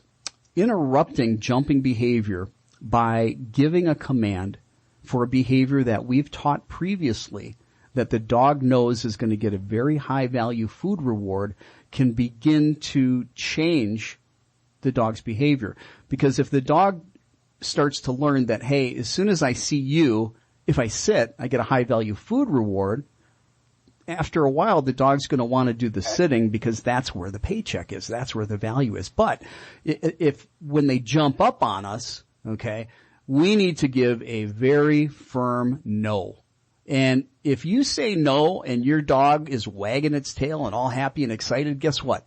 interrupting jumping behavior by giving a command for a behavior that we've taught previously that the dog knows is going to get a very high value food reward can begin to change the dog's behavior. Because if the dog starts to learn that, hey, as soon as I see you, if I sit, I get a high value food reward. After a while, the dog's going to want to do the sitting because that's where the paycheck is. That's where the value is. But if when they jump up on us, okay, we need to give a very firm no. And if you say no and your dog is wagging its tail and all happy and excited, guess what?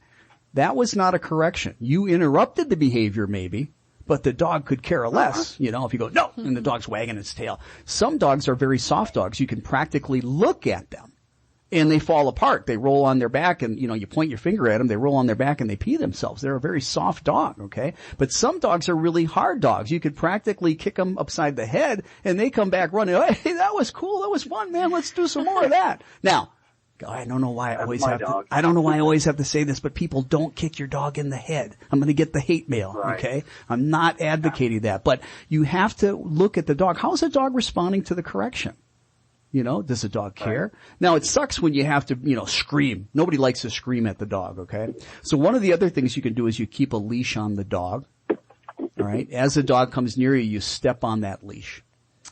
That was not a correction. You interrupted the behavior maybe, but the dog could care less, if you go, no, and the dog's wagging its tail. Some dogs are very soft dogs. You can practically look at them and they fall apart. They roll on their back and, you point your finger at them. They roll on their back and they pee themselves. They're a very soft dog, okay? But some dogs are really hard dogs. You could practically kick them upside the head and they come back running. Hey, that was cool. That was fun, man. Let's do some more of that. Now, I don't know why I always have to say this, but people don't kick your dog in the head. I'm going to get the hate mail, okay? I'm not advocating that, but you have to look at the dog. How is the dog responding to the correction? Does the dog care? Now, it sucks when you have to, scream. Nobody likes to scream at the dog, okay? So one of the other things you can do is you keep a leash on the dog, all right? As the dog comes near you, you step on that leash.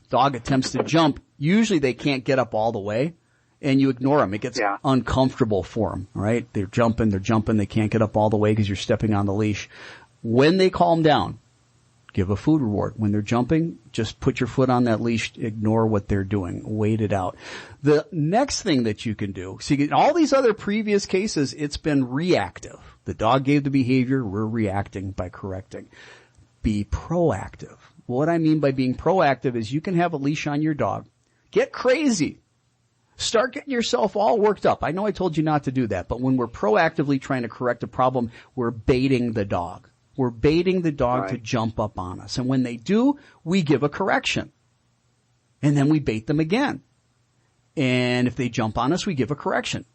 Dog attempts to jump. Usually they can't get up all the way. And you ignore them. It gets uncomfortable for them, right? They're jumping. They can't get up all the way because you're stepping on the leash. When they calm down, give a food reward. When they're jumping, just put your foot on that leash, ignore what they're doing, wait it out. The next thing that you can do, see, in all these other previous cases, it's been reactive. The dog gave the behavior, we're reacting by correcting. Be proactive. What I mean by being proactive is you can have a leash on your dog. Get crazy. Start getting yourself all worked up. I know I told you not to do that, but when we're proactively trying to correct a problem, we're baiting the dog. We're baiting the dog to jump up on us. And when they do, we give a correction. And then we bait them again. And if they jump on us, we give a correction.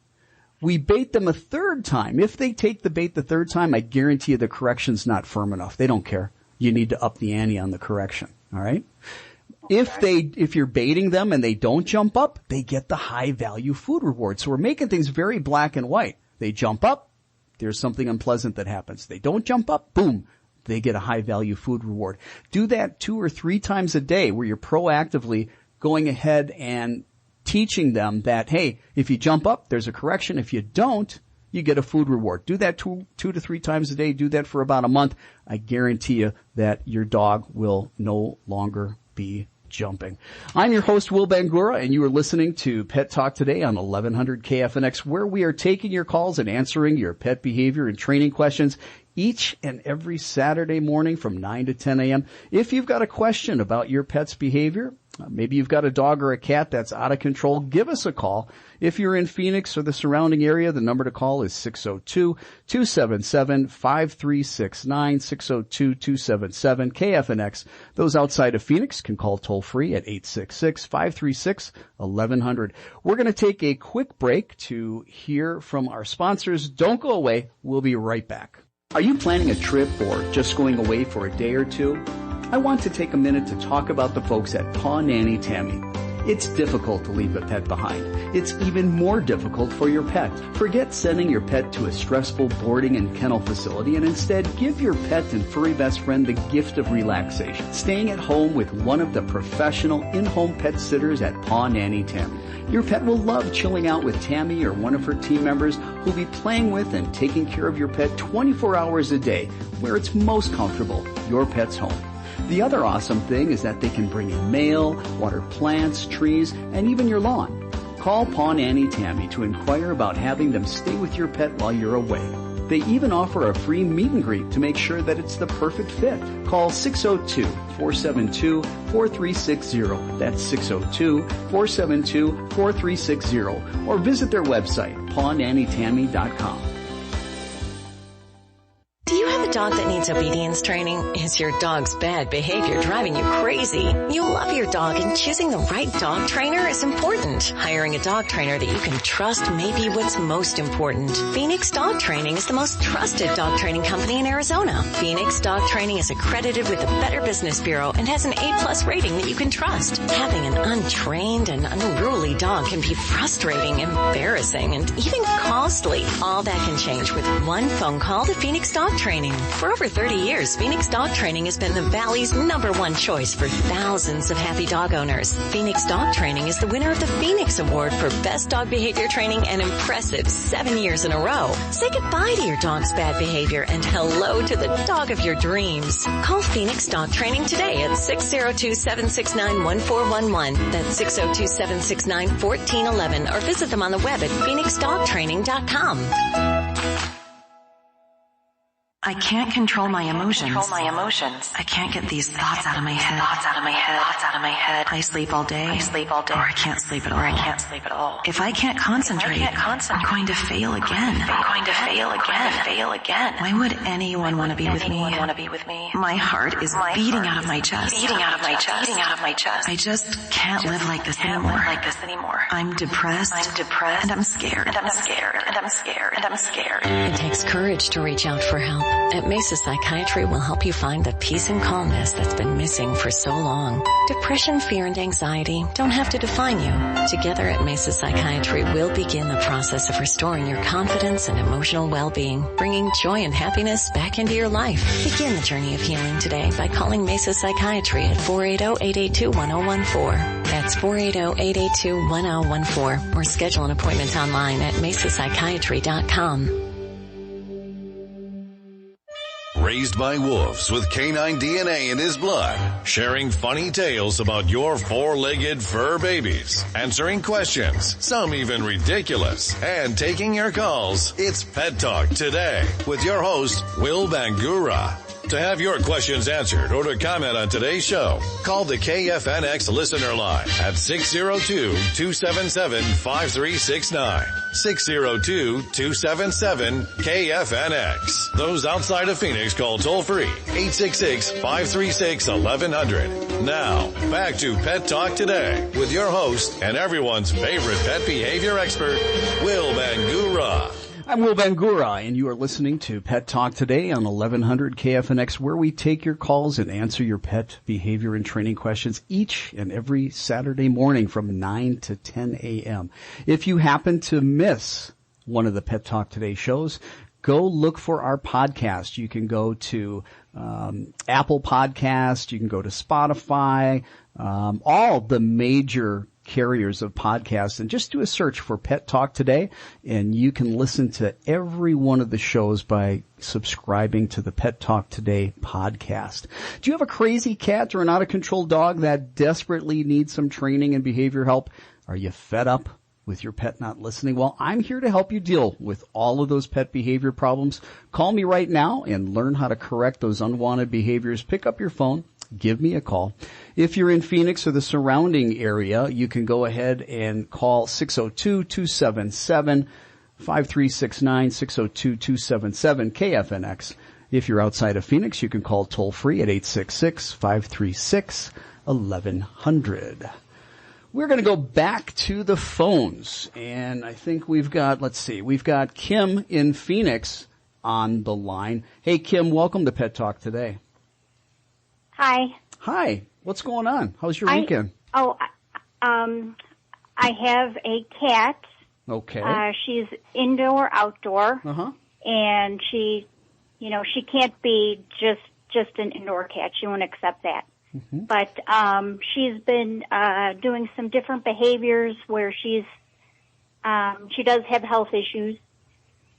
We bait them a third time. If they take the bait the third time, I guarantee you the correction's not firm enough. They don't care. You need to up the ante on the correction. All right? If you're baiting them and they don't jump up, they get the high value food reward. So we're making things very black and white. They jump up, there's something unpleasant that happens. They don't jump up, boom, they get a high value food reward. Do that 2 or 3 times a day where you're proactively going ahead and teaching them that, hey, if you jump up, there's a correction. If you don't, you get a food reward. Do that 2 to 3 times a day. Do that for about a month. I guarantee you that your dog will no longer be jumping. I'm your host, Will Bangura, and you are listening to Pet Talk Today on 1100 KFNX, where we are taking your calls and answering your pet behavior and training questions each and every Saturday morning from 9 to 10 a.m. If you've got a question about your pet's behavior, maybe you've got a dog or a cat that's out of control, give us a call. If you're in Phoenix or the surrounding area, the number to call is 602-277-5369, 602-277-KFNX. Those outside of Phoenix can call toll-free at 866-536-1100. We're going to take a quick break to hear from our sponsors. Don't go away. We'll be right back. Are you planning a trip or just going away for a day or two? I want to take a minute to talk about the folks at Paw Nanny Tammy. It's difficult to leave a pet behind. It's even more difficult for your pet. Forget sending your pet to a stressful boarding and kennel facility and instead give your pet and furry best friend the gift of relaxation, staying at home with one of the professional in-home pet sitters at Paw Nanny Tammy. Your pet will love chilling out with Tammy or one of her team members who'll be playing with and taking care of your pet 24 hours a day, where it's most comfortable, your pet's home. The other awesome thing is that they can bring in mail, water plants, trees, and even your lawn. Call Paw Nanny Tammy to inquire about having them stay with your pet while you're away. They even offer a free meet and greet to make sure that it's the perfect fit. Call 602-472-4360. That's 602-472-4360. Or visit their website, pawnannytammy.com. Do you have a dog that needs obedience training? Is your dog's bad behavior driving you crazy? You love your dog and choosing the right dog trainer is important. Hiring a dog trainer that you can trust may be what's most important. Phoenix Dog Training is the most trusted dog training company in Arizona. Phoenix Dog Training is accredited with the Better Business Bureau and has an A+ rating that you can trust. Having an untrained and unruly dog can be frustrating, embarrassing, and even costly. All that can change with one phone call to Phoenix Dog Training. For over 30 years, Phoenix Dog Training has been the Valley's #1 choice for thousands of happy dog owners. Phoenix Dog Training is the winner of the Phoenix Award for Best Dog Behavior Training an impressive 7 years in a row. Say goodbye to your dog's bad behavior and hello to the dog of your dreams. Call Phoenix Dog Training today at 602-769-1411. That's 602-769-1411 or visit them on the web at phoenixdogtraining.com. I can't control my emotions. I can't get these thoughts out of my head. I sleep all day. Or I can't sleep at all. If I can't concentrate, I'm going to fail again. Why would anyone want to be with me? My heart is beating out of my chest. I just can't live like this anymore. I'm depressed. And I'm scared. It takes courage to reach out for help. At Mesa Psychiatry, we'll help you find the peace and calmness that's been missing for so long. Depression, fear, and anxiety don't have to define you. Together at Mesa Psychiatry, we'll begin the process of restoring your confidence and emotional well-being, bringing joy and happiness back into your life. Begin the journey of healing today by calling Mesa Psychiatry at 480-882-1014. That's 480-882-1014, or schedule an appointment online at mesapsychiatry.com. Raised by wolves with canine DNA in his blood, sharing funny tales about your four-legged fur babies, answering questions, some even ridiculous, and taking your calls. It's Pet Talk Today with your host, Will Bangura. To have your questions answered or to comment on today's show, call the KFNX listener line at 602-277-5369. 602-277-KFNX. Those outside of Phoenix call toll-free 866-536-1100. Now, back to Pet Talk Today with your host and everyone's favorite pet behavior expert, Will Bangura. I'm Will Bangura, and you are listening to Pet Talk Today on 1100 KFNX, where we take your calls and answer your pet behavior and training questions each and every Saturday morning from 9 to 10 a.m. If you happen to miss one of the Pet Talk Today shows, go look for our podcast. You can go to Apple Podcast, you can go to Spotify, all the major carriers of podcasts, and just do a search for Pet Talk Today, and you can listen to every one of the shows by subscribing to the Pet Talk Today podcast. Do you have a crazy cat or an out-of-control dog that desperately needs some training and behavior help? Are you fed up with your pet not listening? Well, I'm here to help you deal with all of those pet behavior problems. Call me right now and learn how to correct those unwanted behaviors. Pick up your phone. Give me a call. If you're in Phoenix or the surrounding area, you can go ahead and call 602-277-5369, 602-277-KFNX. If you're outside of Phoenix, you can call toll-free at 866-536-1100. We're going to go back to the phones, and I think we've got Kim in Phoenix. on the line. Hey, Kim, welcome to Pet Talk today. Hi. Hi. What's going on? How's your weekend? I have a cat. Okay. She's indoor, outdoor. Uh-huh. And she can't be just an indoor cat. She won't accept that. Mm-hmm. But she's been doing some different behaviors where she does have health issues,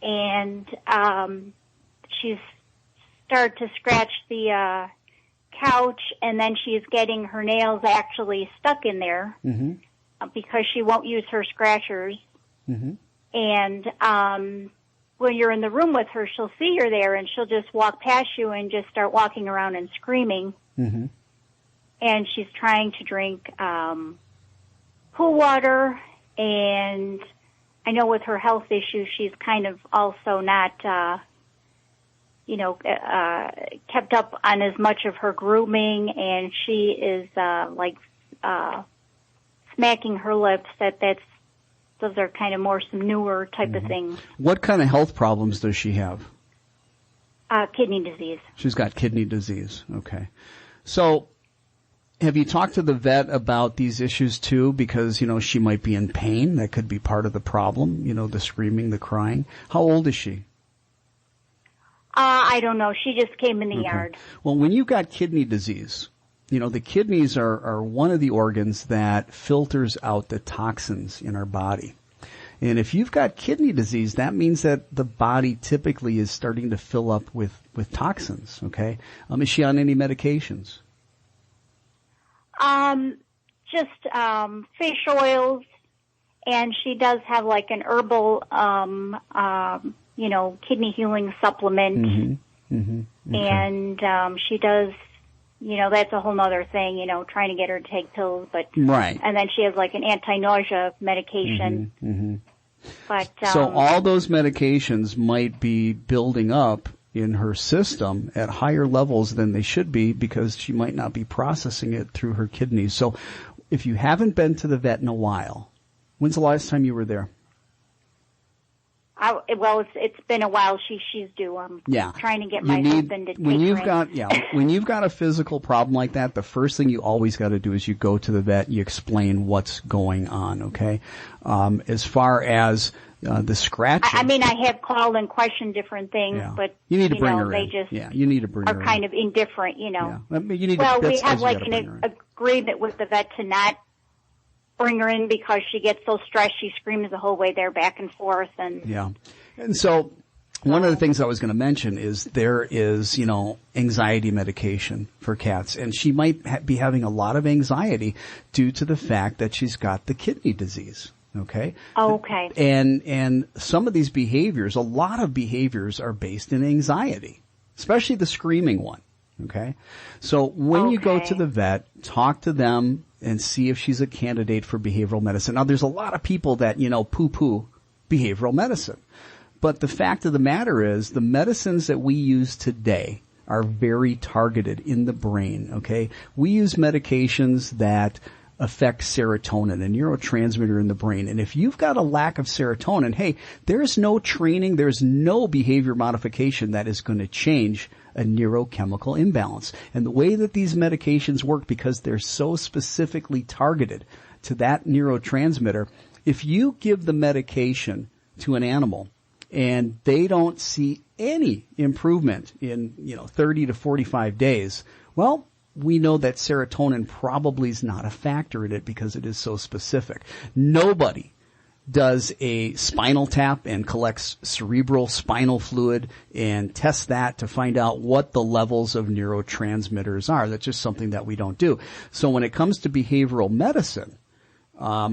and she's started to scratch the couch, and then she's getting her nails actually stuck in there because she won't use her scratchers. Mm-hmm. And when you're in the room with her, she'll see you're there, and she'll just walk past you and just start walking around and screaming. Mm-hmm. And she's trying to drink pool water, and I know with her health issues, she's kind of also not, kept up on as much of her grooming, and she is smacking her lips. Those are kind of more some newer type of things. What kind of health problems does she have? Kidney disease. She's got kidney disease. Okay. So, have you talked to the vet about these issues too? Because, she might be in pain. That could be part of the problem, the screaming, the crying. How old is she? I don't know. She just came in the yard. Well, when you've got kidney disease, the kidneys are one of the organs that filters out the toxins in our body. And if you've got kidney disease, that means that the body typically is starting to fill up with toxins, okay? Is she on any medications? Just fish oils, and she does have like an herbal, kidney healing supplement. Mm-hmm. Mm-hmm. Okay. And she does, that's a whole other thing, trying to get her to take pills, but right. And then she has like an anti-nausea medication. Mm-hmm. Mm-hmm. But so all those medications might be building up in her system at higher levels than they should be because she might not be processing it through her kidneys. So if you haven't been to the vet in a while, when's the last time you were there? It's been a while. She's due. I'm trying to get my husband to take when you've got a physical problem like that, the first thing you always got to do is you go to the vet, you explain what's going on, okay? As far as the scratching. I have called and questioned different things, but you need to bring her they in. just you need to bring her are kind of indifferent, Yeah. We have like an agreement with the vet to not bring her in because she gets so stressed she screams the whole way there back and forth. And so one of the things I was going to mention is there is, anxiety medication for cats, and she might be having a lot of anxiety due to the fact that she's got the kidney disease. Okay. Okay. And some of these behaviors, a lot of behaviors are based in anxiety, especially the screaming one. Okay. So when you go to the vet, talk to them and see if she's a candidate for behavioral medicine. Now, there's a lot of people that, poo-poo behavioral medicine. But the fact of the matter is the medicines that we use today are very targeted in the brain, okay? We use medications that affect serotonin, a neurotransmitter in the brain. And if you've got a lack of serotonin, hey, there's no training, there's no behavior modification that is going to change a neurochemical imbalance. And the way that these medications work, because they're so specifically targeted to that neurotransmitter, if you give the medication to an animal and they don't see any improvement in, 30 to 45 days, well, we know that serotonin probably is not a factor in it because it is so specific. Nobody does a spinal tap and collects cerebral spinal fluid and tests that to find out what the levels of neurotransmitters are. That's just something that we don't do. So when it comes to behavioral medicine,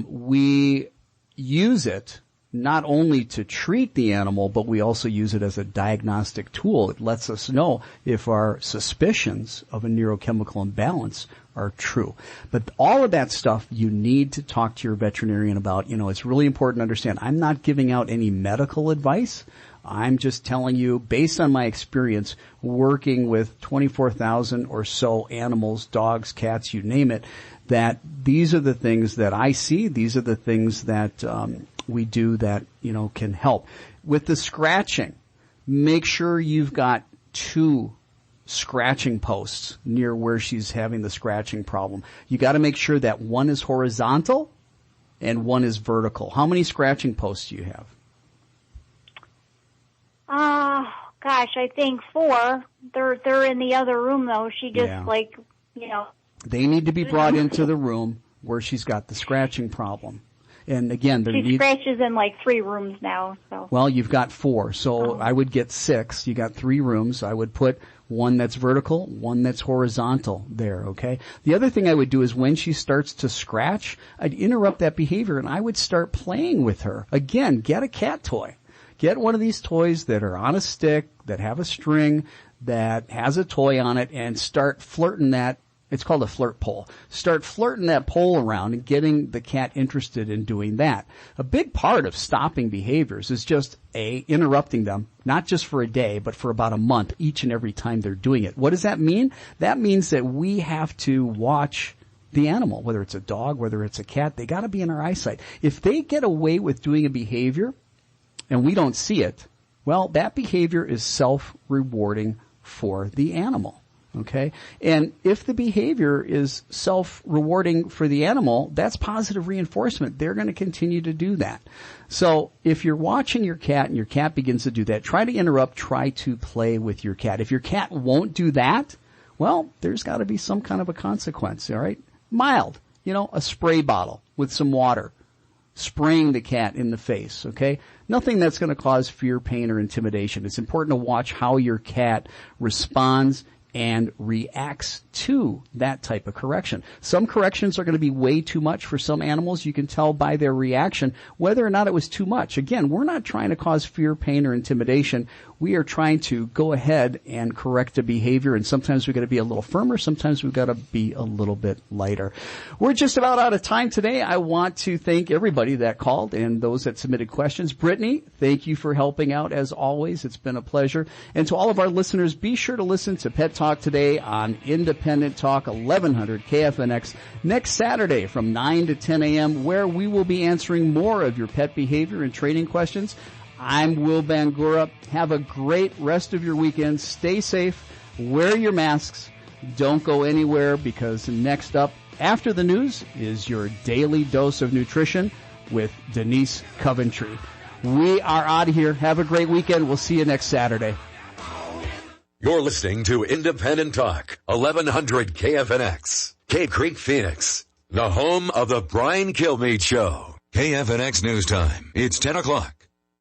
we use it not only to treat the animal, but we also use it as a diagnostic tool. It lets us know if our suspicions of a neurochemical imbalance are true. But all of that stuff you need to talk to your veterinarian about. It's really important to understand. I'm not giving out any medical advice. I'm just telling you, based on my experience working with 24,000 or so animals, dogs, cats, you name it, that these are the things that I see. These are the things that we do that, can help. With the scratching, make sure you've got 2 scratching posts near where she's having the scratching problem. You got to make sure that one is horizontal and one is vertical. How many scratching posts do you have? Gosh, I think 4. They're in the other room though. She just They need to be brought into the room where she's got the scratching problem. And again, she scratches in like 3 rooms now. So. Well, you've got 4, so I would get 6. You got 3 rooms. I would put one that's vertical, one that's horizontal there, okay? The other thing I would do is when she starts to scratch, I'd interrupt that behavior and I would start playing with her. Again, get a cat toy. Get one of these toys that are on a stick, that have a string, that has a toy on it, and start flirting that. It's called a flirt pole. Start flirting that pole around and getting the cat interested in doing that. A big part of stopping behaviors is just, interrupting them, not just for a day, but for about a month each and every time they're doing it. What does that mean? That means that we have to watch the animal, whether it's a dog, whether it's a cat. They got to be in our eyesight. If they get away with doing a behavior and we don't see it, well, that behavior is self-rewarding for the animal. Okay? And if the behavior is self-rewarding for the animal, that's positive reinforcement. They're going to continue to do that. So if you're watching your cat and your cat begins to do that, try to interrupt, try to play with your cat. If your cat won't do that, well, there's got to be some kind of a consequence, all right? Mild, a spray bottle with some water, spraying the cat in the face, okay? Nothing that's going to cause fear, pain, or intimidation. It's important to watch how your cat responds and reacts to that type of correction. Some corrections are going to be way too much for some animals. You can tell by their reaction whether or not it was too much. Again, we're not trying to cause fear, pain, or intimidation. We are trying to go ahead and correct a behavior, and sometimes we've got to be a little firmer, sometimes we've got to be a little bit lighter. We're just about out of time today. I want to thank everybody that called and those that submitted questions. Brittany, thank you for helping out as always. It's been a pleasure. And to all of our listeners, be sure to listen to Pet Talk today on Independent Talk 1100 KFNX next Saturday from 9 to 10 a.m., where we will be answering more of your pet behavior and training questions. I'm Will Bangura. Have a great rest of your weekend. Stay safe. Wear your masks. Don't go anywhere, because next up after the news is your daily dose of nutrition with Denise Coventry. We are out of here. Have a great weekend. We'll see you next Saturday. You're listening to Independent Talk, 1100 KFNX, Cave Creek, Phoenix, the home of the Brian Kilmeade Show. KFNX News Time. It's 10 o'clock.